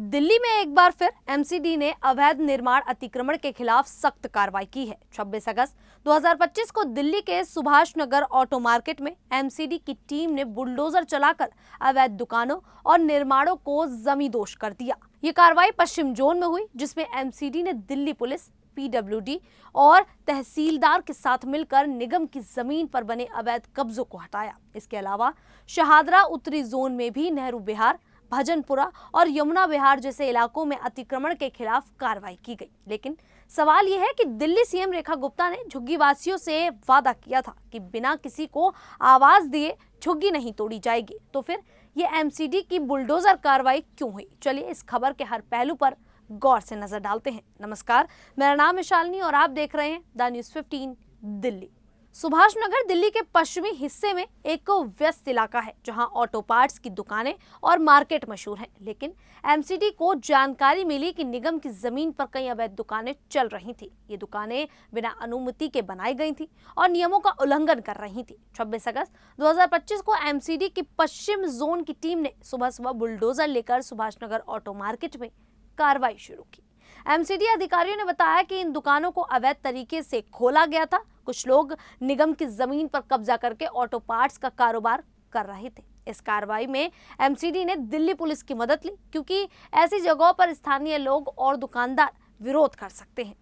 दिल्ली में एक बार फिर एमसीडी ने अवैध निर्माण अतिक्रमण के खिलाफ सख्त कार्रवाई की है। 26 अगस्त 2025 को दिल्ली के सुभाष नगर ऑटो मार्केट में एमसीडी की टीम ने बुलडोजर चलाकर अवैध दुकानों और निर्माणों को जमींदोज कर दिया। ये कार्रवाई पश्चिम जोन में हुई, जिसमें एमसीडी ने दिल्ली पुलिस, पीडब्ल्यूडी और तहसीलदार के साथ मिलकर निगम की जमीन पर बने अवैध कब्जों को हटाया। इसके अलावा शहादरा उत्तरी जोन में भी नेहरू विहार, भजनपुरा और यमुना विहार जैसे इलाकों में अतिक्रमण के खिलाफ कार्रवाई की गई। लेकिन सवाल यह है कि दिल्ली सीएम रेखा गुप्ता ने झुग्गीवासियों से वादा किया था कि बिना किसी को आवाज दिए झुग्गी नहीं तोड़ी जाएगी, तो फिर ये एमसीडी की बुलडोजर कार्रवाई क्यों हुई? चलिए इस खबर के हर पहलू पर गौर से नजर डालते हैं। नमस्कार, मेरा नाम है शालिनी और आप देख रहे हैं द न्यूज़ 15 दिल्ली। सुभाष नगर दिल्ली के पश्चिमी हिस्से में एक व्यस्त इलाका है, जहां ऑटो पार्ट्स की दुकानें और मार्केट मशहूर हैं। लेकिन एमसीडी को जानकारी मिली कि निगम की जमीन पर कई अवैध दुकानें चल रही थी। ये दुकानें बिना अनुमति के बनाई गई थी और नियमों का उल्लंघन कर रही थी। 26 अगस्त 2025 को एमसीडी की पश्चिम जोन की टीम ने सुबह सुबह बुलडोजर लेकर सुभाष नगर ऑटो मार्केट में कार्रवाई शुरू की। एमसीडी अधिकारियों ने बताया कि इन दुकानों को अवैध तरीके से खोला गया था। कुछ लोग निगम की जमीन पर कब्जा करके ऑटो पार्ट्स का कारोबार कर रहे थे। इस कार्रवाई में एमसीडी ने दिल्ली पुलिस की मदद ली, क्योंकि ऐसी जगहों पर स्थानीय लोग और दुकानदार विरोध कर सकते हैं।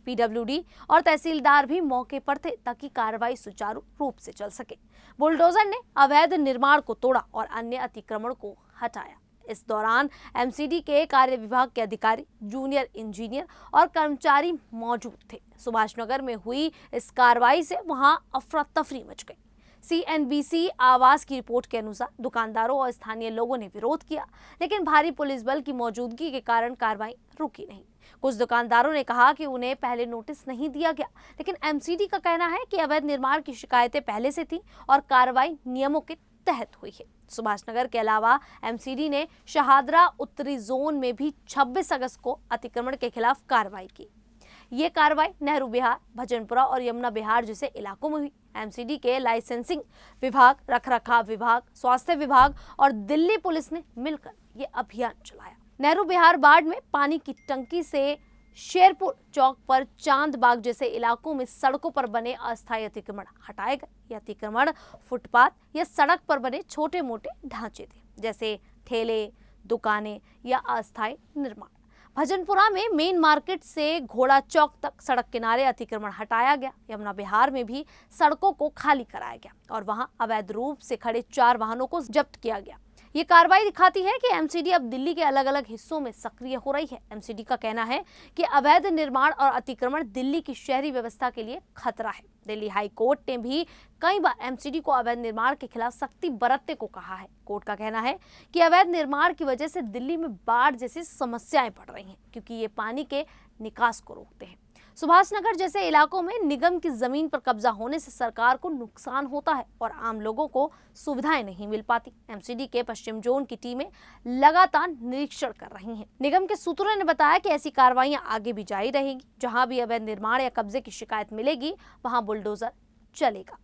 पीडब्ल्यूडी और तहसीलदार भी मौके पर थे ताकि कार्रवाई सुचारू रूप से चल सके। बुलडोजर ने अवैध निर्माण को तोड़ा और अन्य अतिक्रमण को हटाया। इस दौरान एमसीडी के कार्य विभाग के अधिकारी, जूनियर इंजीनियर और कर्मचारी मौजूद थे। सुभाष नगर में हुई इस कार्रवाई से वहां अफरा तफरी मच गई। सीएनबीसी आवास की रिपोर्ट के अनुसार दुकानदारों और स्थानीय लोगों ने विरोध किया, लेकिन भारी पुलिस बल की मौजूदगी के कारण कार्रवाई रुकी नहीं। कुछ दुकानदारों ने कहा कि उन्हें पहले नोटिस नहीं दिया गया, लेकिन एमसीडी का कहना है कि अवैध निर्माण की शिकायतें पहले से थी और कार्रवाई नियमों के तहत हुई है। सुभाष नगर के अलावा एमसीडी ने शहादरा उत्तरी जोन में भी 26 अगस्त को अतिक्रमण के खिलाफ कार्रवाई की। ये कार्रवाई नेहरू विहार, भजनपुरा और यमुना विहार जैसे इलाकों में हुई। एमसीडी के लाइसेंसिंग विभाग, रखरखाव विभाग, स्वास्थ्य विभाग और दिल्ली पुलिस ने मिलकर ये अभियान चलाया। नेहरू विहार वार्ड में पानी की टंकी से शेरपुर चौक पर चांदबाग जैसे इलाकों में सड़कों पर बने अस्थायी अतिक्रमण हटाए गए। ये अतिक्रमण फुटपाथ या सड़क पर बने छोटे मोटे ढांचे थे, जैसे ठेले, दुकानें या अस्थायी निर्माण। भजनपुरा में मेन मार्केट से घोड़ा चौक तक सड़क किनारे अतिक्रमण हटाया गया। यमुना विहार में भी सड़कों को खाली कराया गया और वहां अवैध रूप से खड़े 4 वाहनों को जब्त किया गया। ये कार्रवाई दिखाती है कि एमसीडी अब दिल्ली के अलग अलग हिस्सों में सक्रिय हो रही है। एमसीडी का कहना है कि अवैध निर्माण और अतिक्रमण दिल्ली की शहरी व्यवस्था के लिए खतरा है। दिल्ली हाई कोर्ट ने भी कई बार एमसीडी को अवैध निर्माण के खिलाफ सख्ती बरतने को कहा है। कोर्ट का कहना है कि अवैध निर्माण की वजह से दिल्ली में बाढ़ जैसी समस्याएं बढ़ रही हैं, क्योंकि ये पानी के निकास को रोकते हैं। सुभाष नगर जैसे इलाकों में निगम की जमीन पर कब्जा होने से सरकार को नुकसान होता है और आम लोगों को सुविधाएं नहीं मिल पाती। एमसीडी के पश्चिम जोन की टीमें लगातार निरीक्षण कर रही हैं। निगम के सूत्रों ने बताया कि ऐसी कार्रवाइयां आगे भी जारी रहेगी। जहां भी अवैध निर्माण या कब्जे की शिकायत मिलेगी, वहां बुलडोजर चलेगा।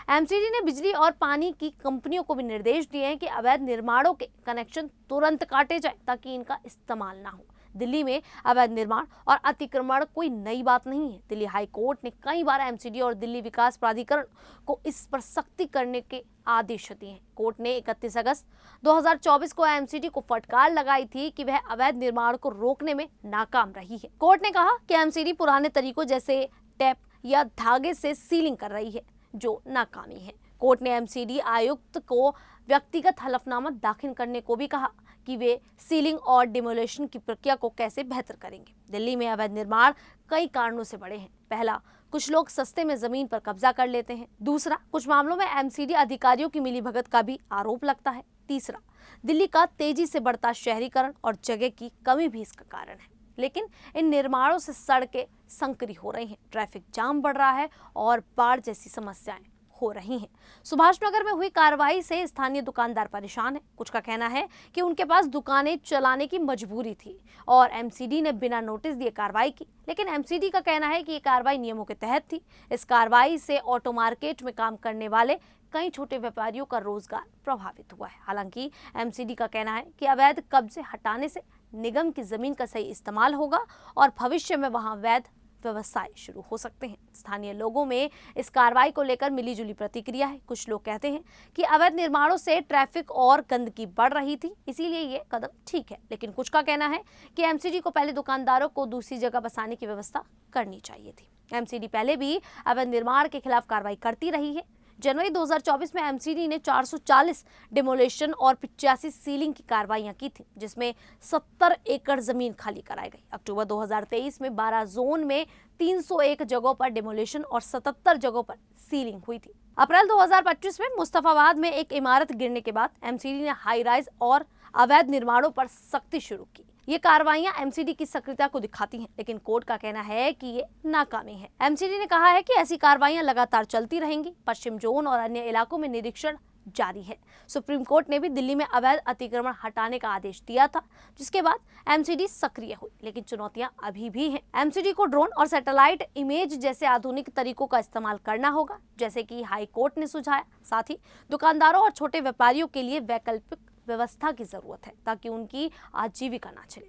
एमसीडी ने बिजली और पानी की कंपनियों को भी निर्देश दिए हैं कि अवैध निर्माणों के कनेक्शन तुरंत काटे जाए, ताकि इनका इस्तेमाल ना हो। दिल्ली में अवैध निर्माण और अतिक्रमण कोई नई बात नहीं है। दिल्ली हाई कोर्ट ने कई बार एमसीडी और दिल्ली विकास प्राधिकरण को इस पर सख्ती करने के आदेश दिए हैं। कोर्ट ने 31 अगस्त 2024 को एमसीडी को फटकार लगाई थी कि वह अवैध निर्माण को रोकने में नाकाम रही है। कोर्ट ने कहा कि एमसीडी पुराने तरीकों जैसे टेप या धागे से सीलिंग कर रही है, जो नाकामी है। कोर्ट ने एमसीडी आयुक्त को व्यक्तिगत हलफनामा दाखिल करने को भी कहा कि वे सीलिंग और डिमोलेशन की प्रक्रिया को कैसे बेहतर करेंगे। दिल्ली में अवैध निर्माण कई कारणों से बढ़े हैं। पहला, कुछ लोग सस्ते में जमीन पर कब्जा कर लेते हैं। दूसरा, कुछ मामलों में एमसीडी अधिकारियों की मिलीभगत का भी आरोप लगता है। तीसरा, दिल्ली का तेजी से बढ़ता शहरीकरण और जगह की कमी भी इसका कारण है। लेकिन इन निर्माणों से सड़कें संकरी हो रही हैं, ट्रैफिक जाम बढ़ रहा है और बाढ़ जैसी समस्याएं हो रही हैं। सुभाष नगर में हुई कार्रवाई से स्थानीय दुकानदार परेशान हैं। कुछ का कहना है कि उनके पास दुकानें चलाने की मजबूरी थी और एमसीडी ने बिना नोटिस दिए कार्रवाई की, लेकिन एमसीडी का कहना है कि ये कार्रवाई नियमों के तहत थी। इस कार्रवाई से ऑटो मार्केट में काम करने वाले कई छोटे व्यापारियों का रोजगार प्रभावित हुआ है। हालांकि एमसीडी का कहना है कि अवैध कब्जे हटाने से निगम की जमीन का सही इस्तेमाल होगा और भविष्य में वहां अवैध व्यवसाय शुरू हो सकते हैं। स्थानीय लोगों में इस कार्रवाई को लेकर मिलीजुली प्रतिक्रिया है। कुछ लोग कहते हैं कि अवैध निर्माणों से ट्रैफिक और गंदगी बढ़ रही थी, इसीलिए ये कदम ठीक है, लेकिन कुछ का कहना है कि एमसीडी को पहले दुकानदारों को दूसरी जगह बसाने की व्यवस्था करनी चाहिए थी। एमसीडी पहले भी अवैध निर्माण के खिलाफ कार्रवाई करती रही है। जनवरी 2024 में एमसीडी ने 440 डिमोलेशन और 85 सीलिंग की कार्रवाइयां की थी, जिसमें 70 एकड़ जमीन खाली कराई गई। अक्टूबर 2023 में 12 जोन में 301 जगहों पर डिमोलेशन और 77 जगहों पर सीलिंग हुई थी। अप्रैल 2025 में मुस्तफाबाद में एक इमारत गिरने के बाद एमसीडी ने हाई राइज और अवैध निर्माणों पर सख्ती शुरू की। ये कार्रवाइयां एमसीडी की सक्रियता को दिखाती हैं, लेकिन कोर्ट का कहना है कि ये नाकामी है। एमसीडी ने कहा है कि ऐसी कार्रवाइयां लगातार चलती रहेंगी। पश्चिम जोन और अन्य इलाकों में निरीक्षण जारी है। सुप्रीम कोर्ट ने भी दिल्ली में अवैध अतिक्रमण हटाने का आदेश दिया था, जिसके बाद एमसीडी सक्रिय हुई, लेकिन चुनौतियां अभी भी हैं। एमसीडी को ड्रोन और सैटेलाइट इमेज जैसे आधुनिक तरीकों का इस्तेमाल करना होगा, जैसे कि हाई कोर्ट ने सुझाया। साथ ही दुकानदारों और छोटे व्यापारियों के लिए वैकल्पिक व्यवस्था की जरूरत है, ताकि उनकी आजीविका ना चले।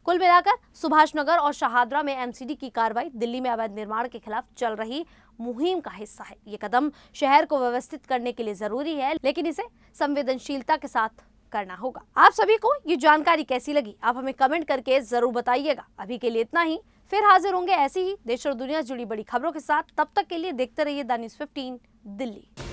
कुल मिलाकर सुभाष नगर और शहादरा में एमसीडी की कार्रवाई दिल्ली में अवैध निर्माण के खिलाफ चल रही मुहिम का हिस्सा है। ये कदम शहर को व्यवस्थित करने के लिए जरूरी है, लेकिन इसे संवेदनशीलता के साथ करना होगा। आप सभी को ये जानकारी कैसी लगी, आप हमें कमेंट करके जरूर बताइएगा। अभी के लिए इतना ही, फिर हाजिर होंगे ऐसी ही देश और दुनिया से जुड़ी बड़ी खबरों के साथ। तब तक के लिए देखते रहिए द न्यूज़ 15 दिल्ली।